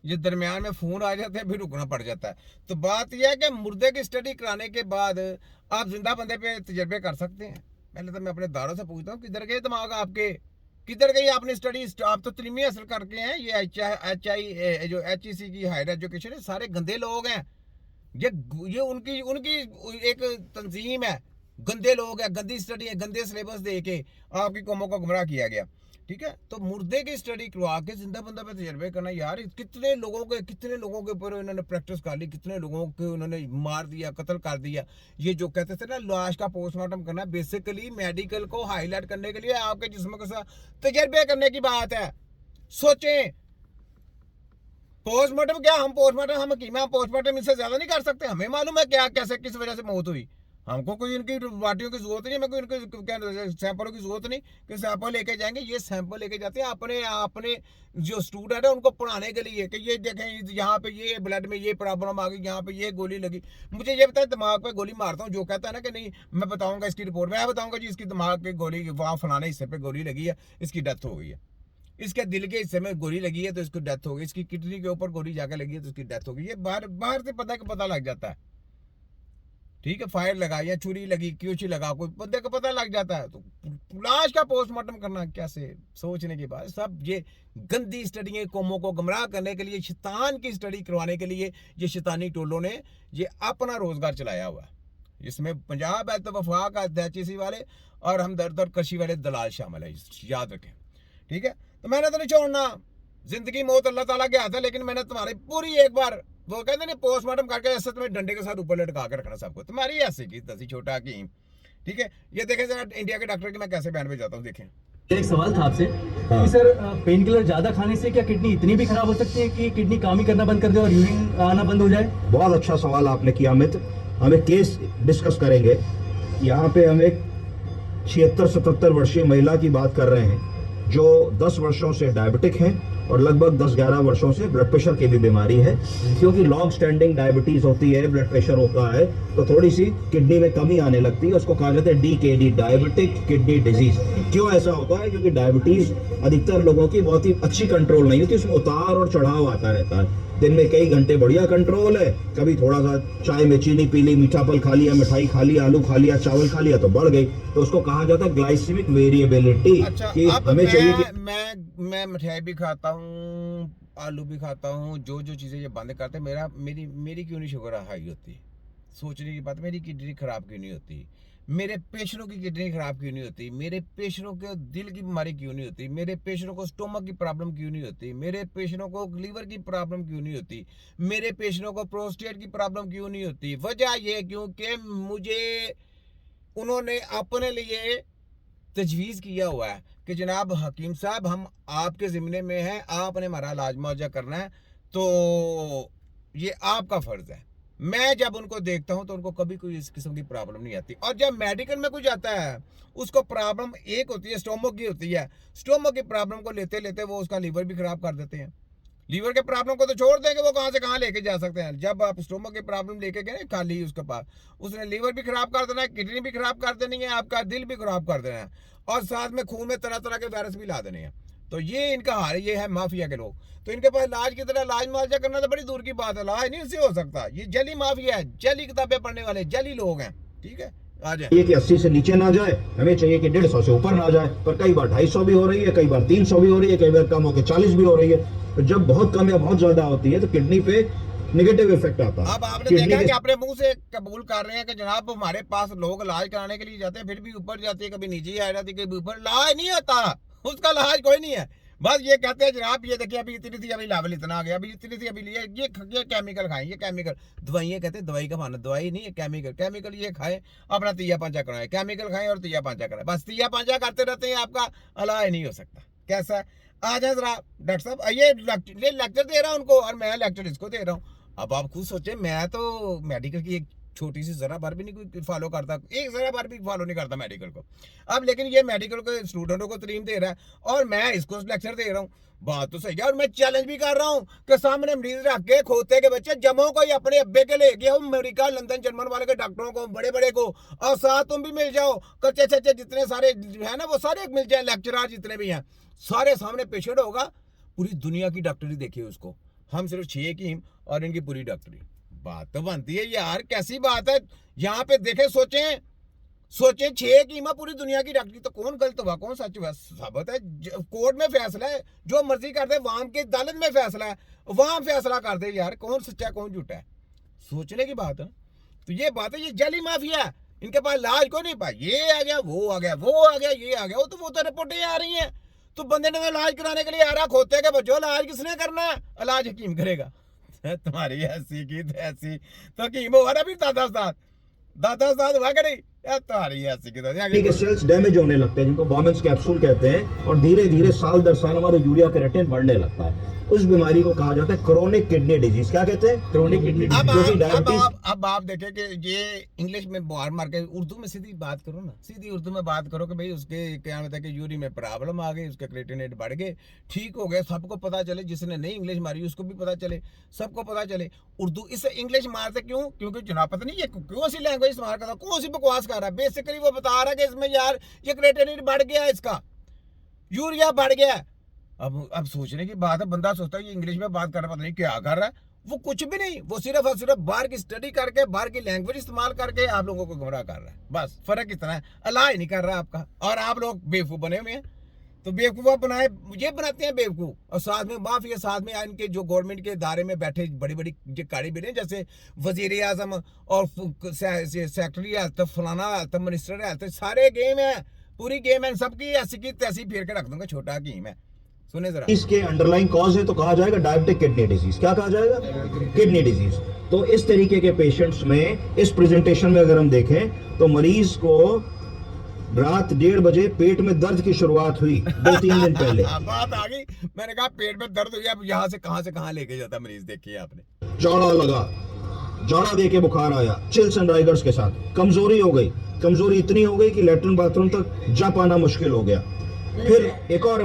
ये दरमियान में फ़ोन आ जाते हैं, फिर रुकना पड़ जाता है। तो बात यह है कि मुर्दे की स्टडी कराने के बाद आप जिंदा बंदे पे तजर्बे कर सकते हैं। पहले तो मैं अपने दारों से पूछता हूँ, किधर गए दिमाग आपके, किधर गई आपने स्टडी? आप तो तलीमी हासिल करके हैं। ये जो HEC की हायर एजुकेशन है, सारे गंदे लोग हैं। ये उनकी उनकी एक तंजीम है। गंदे लोग हैं, गंदी स्टडी है, गंदे सिलेबस दे के आपकी कौमों को गुमराह किया गया। ठीक है, तो मुर्दे की स्टडी करवा के जिंदा बंदा पे तजर्बे करना, यार कितने लोगों के ऊपर उन्होंने प्रैक्टिस कर ली, कितने लोगों को उन्होंने मार दिया, कत्ल कर दिया। ये जो कहते थे ना लाश का पोस्टमार्टम करना, बेसिकली मेडिकल को हाईलाइट करने के लिए, आपके जिस्म के साथ तजर्बे करने की बात है। सोचें, पोस्टमार्टम क्या, हम पोस्टमार्टम इससे ज्यादा नहीं कर सकते? हमें मालूम है क्या कैसे किस वजह से मौत हुई। हमको कोई इनकी वाटियों की जरूरत नहीं, हमें कोई इनके सैंपलों की जरूरत नहीं कि सैंपल लेके जाएंगे। ये सैंपल लेके जाते हैं अपने अपने जो स्टूडेंट है उनको पढ़ाने के लिए कि ये देखें यहाँ पे ये ब्लड में ये प्रॉब्लम आ गई, यहाँ पे ये गोली लगी। मुझे ये बताए, दिमाग पे गोली मारता हूँ, जो कहता है ना कि नहीं मैं बताऊंगा इसकी रिपोर्ट, मैं बताऊंगा जी इसकी दिमाग पे गोली वहाँ फलाने हिस्से पे गोली लगी है, इसकी डेथ हो गई है। इसके दिल के हिस्से में गोली लगी है तो इसको डेथ हो गई, इसकी किडनी के ऊपर गोली जाकर लगी है तो इसकी डेथ हो गई। ये बाहर बाहर से पता लग जाता है। ठीक है, फायर लगा या छुरी लगी, क्योंकि लगा, कोई बंदे को पता लग जाता है। तो लाश का पोस्टमार्टम करना कैसे, सोचने की बात। सब ये गंदी स्टडी कौमों को गुमराह करने के लिए, शैतान की स्टडी करवाने के लिए ये शैतानी टोलों ने ये अपना रोजगार चलाया हुआ है। इसमें पंजाब है तो वफाक HEC वाले और हमदर्द कृषि वाले दलाल शामिल है, याद रखें। ठीक है, तो मैंने तो नहीं छोड़ना, जिंदगी मौत अल्लाह ताला के हाथ है, लेकिन मैंने तुम्हारी पूरी एक बार वो कहते नहीं पोस्टमार्टम करके ऐसे तुम्हें डंडे के साथ ऊपर लटका के रखना सबको, तुम्हारी ऐसे की तसी छोटा हकीम। ठीक है, ये देखें जरा इंडिया के डॉक्टर की मैं कैसे बयान पे जाता हूँ, देखें। एक सवाल था आपसे कि सर पेन किलर ज्यादा खाने से क्या किडनी इतनी भी खराब हो सकती है कि किडनी काम ही करना बंद कर दे और यूरिन आना बंद हो जाए? बहुत अच्छा सवाल आपने किया अमित। हम एक केस डिस्कस करेंगे। यहाँ पे हम एक 76-77 वर्षीय महिला की बात कर रहे हैं जो 10 वर्षों से डायबिटिक हैं और लगभग 10-11 वर्षों से ब्लड प्रेशर की भी बीमारी है। क्योंकि लॉन्ग स्टैंडिंग डायबिटीज होती है, ब्लड प्रेशर होता है, तो थोड़ी सी किडनी में कमी आने लगती है। उसको कहा जाता है DKD, डायबिटिक किडनी डिजीज। क्यों ऐसा होता है? क्योंकि डायबिटीज अधिकतर लोगों की बहुत ही अच्छी कंट्रोल नहीं होती, उसमें उतार और चढ़ाव आता रहता है। दिन में कई घंटे बढ़िया कंट्रोल है, कभी थोड़ा सा चाय में चीनी पी ली, मीठा फल खा लिया, मिठाई खा लिया, आलू खा लिया, चावल खा लिया तो बढ़ गई। तो उसको कहा जाता है ग्लाइसेमिक वेरिएबिलिटी। अच्छा, कि अब हमें चाहिए कि मैं मिठाई भी खाता हूँ, आलू भी खाता हूँ, जो चीजें ये बंद करते, मेरी क्यों नहीं शुगर हाई होती? सोचने की बात, मेरी किडनी खराब क्यों नहीं होती? मेरे पेशेंटों की किडनी खराब क्यों नहीं होती? मेरे पेशेंटों के दिल की बीमारी क्यों नहीं होती? मेरे पेशेंटों को स्टोमक की प्रॉब्लम क्यों नहीं होती? मेरे पेशेंटों को लीवर की प्रॉब्लम क्यों नहीं होती? मेरे पेशेंटों को प्रोस्टेट की प्रॉब्लम क्यों नहीं होती? वजह यह क्योंकि मुझे उन्होंने अपने लिए तजवीज़ किया हुआ है कि जनाब हकीम साहब हम आपके ज़िम्मे में हैं, आपने हमारा इलाज मुआवजा करना है, तो ये आपका फ़र्ज़ है। मैं जब उनको देखता हूं तो उनको कभी कोई इस किस्म की प्रॉब्लम नहीं आती। और जब मेडिकल में कुछ आता है उसको प्रॉब्लम एक होती है, स्टोमक की होती है। स्टोमक की प्रॉब्लम को लेते लेते वो उसका लीवर भी खराब कर देते हैं। लीवर के प्रॉब्लम को तो छोड़ देंगे, वो कहां से कहां लेके जा सकते हैं। जब आप स्टोमक की प्रॉब्लम लेके गए खाली उसके पास, उसने लीवर भी खराब कर देना है, किडनी भी खराब कर देनी है, आपका दिल भी खराब कर देना है, और साथ में खून में तरह तरह के वायरस भी ला देने हैं। तो ये इनका हाल है, ये है माफिया के लोग। तो इनके पास इलाज की तरह इलाज मुआवजा करना तो बड़ी दूर की बात है, इलाज नहीं इससे हो सकता। ये जली माफिया है, जली किताबें पढ़ने वाले जली लोग हैं। ठीक है, आ जाए कि 80 से नीचे ना जाए, हमें चाहिए कि 150 से ऊपर ना जाए। पर कई बार 250 भी हो रही है, कई बार 300 भी हो रही है, कई बार कम होकर 40 भी हो रही है। तो जब बहुत कम या बहुत ज्यादा होती है तो किडनी पे नेगेटिव इफेक्ट आता है। अब आपने देखा कि अपने मुंह से कबूल कर रहे हैं कि जनाब हमारे पास लोग इलाज कराने के लिए जाते हैं, फिर भी ऊपर जाते हैं, कभी नीचे आ जाती है, कभी ऊपर। इलाज नहीं होता, उसका इलाज कोई नहीं है। बस ये कहते हैं जनाब ये देखिए अभी इतनी थी, अभी लेवल इतना आ गया, अभी इतनी थी, अभी ये केमिकल खाएं, ये केमिकल दवाइयाँ कहते हैं, दवाई का माना दवाई नहीं है, केमिकल ये खाएं, अपना तिया पांचा कराएं, केमिकल खाएं और तिया पांचा कराएं, बस तिया पांचा करते रहते हैं, आपका इलाज नहीं हो सकता। कैसा है? आ जाए जरा डॉक्टर साहब, ये लेक्चर दे रहा हूँ उनको और मैं लेक्चर इसको दे रहा हूँ। अब आप खुद सोचे, मैं तो मेडिकल की एक छोटी सी जरा बार भी नहीं कोई फॉलो करता, एक जरा बार भी फॉलो नहीं करता मेडिकल को। अब लेकिन ये मेडिकल के स्टूडेंटों को तालीम दे रहा है और मैं इसको लेक्चर दे रहा हूँ। बात तो सही है, और मैं चैलेंज भी कर रहा हूँ कि सामने मरीज रख के खोते के बच्चे जमो को अपने अब्बे के ले गया अमेरिका लंदन जर्मन वाले के डॉक्टरों को, बड़े बड़े को, और साथ तुम भी मिल जाओ, कच्चे चच्चे जितने सारे है ना वो सारे मिल जाए, लेक्चरार जितने भी हैं, सारे सामने पेशेंट होगा। पूरी दुनिया की डॉक्टरी देखिए उसको, हम सिर्फ 6 हकीम और इनकी पूरी डॉक्टरी। बात तो बनती है यार, कैसी बात है। यहाँ पे देखे, सोचें 6 हकीम पूरी दुनिया की डॉक्टरी, तो कौन गलत हुआ कौन सच हुआ साबित है। कोर्ट में फैसला है, जो मर्जी कर दे, वहां की अदालत में फैसला है, वहां फैसला कर दे यार, कौन सच्चा कौन झूठा है, सोचने की बात है। तो ये बात है, ये जाली माफिया है, इनके पास इलाज को नहीं पाया, ये आ गया, वो आ गया, वो आ गया, ये आ गया, वो तो रिपोर्टें आ रही हैं। तो बंदे ने इलाज कराने के लिए आ रहा, खोते के बच्चों इलाज किसने करना है, इलाज हकीम करेगा। तुम्हारी ऐसी की तो ऐसी, तो हकीम हुआ ना फिर दादा साथ हुआ कि नहीं यार, तुम्हारी ऐसी की किडनी के सेल्स डैमेज होने लगते हैं, जिनको बॉमेंस कैप्सूल कहते हैं, और धीरे धीरे साल दर साल हमारा यूरिया क्रिएटिन बढ़ने लगता है। उस बीमारी को कहा जाता है क्रोनिक किडनी डिजीज। क्या कहते हैं? क्रोनिक किडनी अब आप देखें कि ये इंग्लिश में बाहर मार के उर्दू में सीधी बात करो ना, सीधी उर्दू में बात करो कि भाई उसके क्या मतलब कि यूरिन में प्रॉब्लम आ गई, उसके क्रिएटिनेट बढ़ गए, ठीक हो गया, सबको पता चले, जिसने नहीं इंग्लिश मारी उसको भी पता चले, सबको पता चले। उर्दू इसे इंग्लिश मारते क्यों? क्योंकि जनाब पता नहीं ये कौन सी लैंग्वेज इस्तेमाल कर रहा है, कौन सी बकवास कर रहा है। बेसिकली वो बता रहा है कि इसमें यार ये क्रिएटिनेट बढ़ गया, इसका यूरिया बढ़ गया। अब सोचने की बात है, बंदा सोचता है ये इंग्लिश में बात कर रहा है, पता नहीं क्या कर रहा है, वो कुछ भी नहीं, वो सिर्फ और सिर्फ बाहर की स्टडी करके, बाहर की लैंग्वेज इस्तेमाल करके आप लोगों को गुमराह कर रहा है। बस फर्क इतना है, अल्लाह ही नहीं कर रहा आपका, और आप लोग बेवकूफ़ बने हुए हैं। तो बेवकूफ़ बनाए, ये बनाते हैं बेवकूफ़, और साथ में माफिया, साथ में इनके जो गवर्नमेंट के इदारे में बैठे बड़ी बड़ी जो काड़ी बेटे, जैसे वजीर आजम और सेक्रेटरी हेल्थ, फलाना हेल्थ, मिनिस्टर हेल्थ, सारे गेम है, पूरी गेम है, सबकी ऐसी की तैसी फेर के रख दूंगा, छोटा हकीम है। सुने जरा, इसके अंडरलाइन कॉज है तो कहा जाएगा डायबिटिक किडनी डिजीज। क्या कहा जाएगा? Kidney disease. तो इस तरीके के पेशेंट्स में इस प्रेजेंटेशन में अगर हम देखें तो मरीज को रात 1:30 बजे पेट में दर्द की शुरुआत हुई 2-3 दिन पहले। बात आ गई, मैंने कहा पेट में दर्द हुई, अब यहाँ से कहाँ लेके जाता मरीज, देखिए आपने। जाड़ा लगा, जाड़ा दे के बुखार आया, चिल्स एंड राइगर्स के साथ, कमजोरी हो गई, कमजोरी इतनी हो गई कि लेटरिन बाथरूम तक जा पाना मुश्किल हो गया। फिर एक और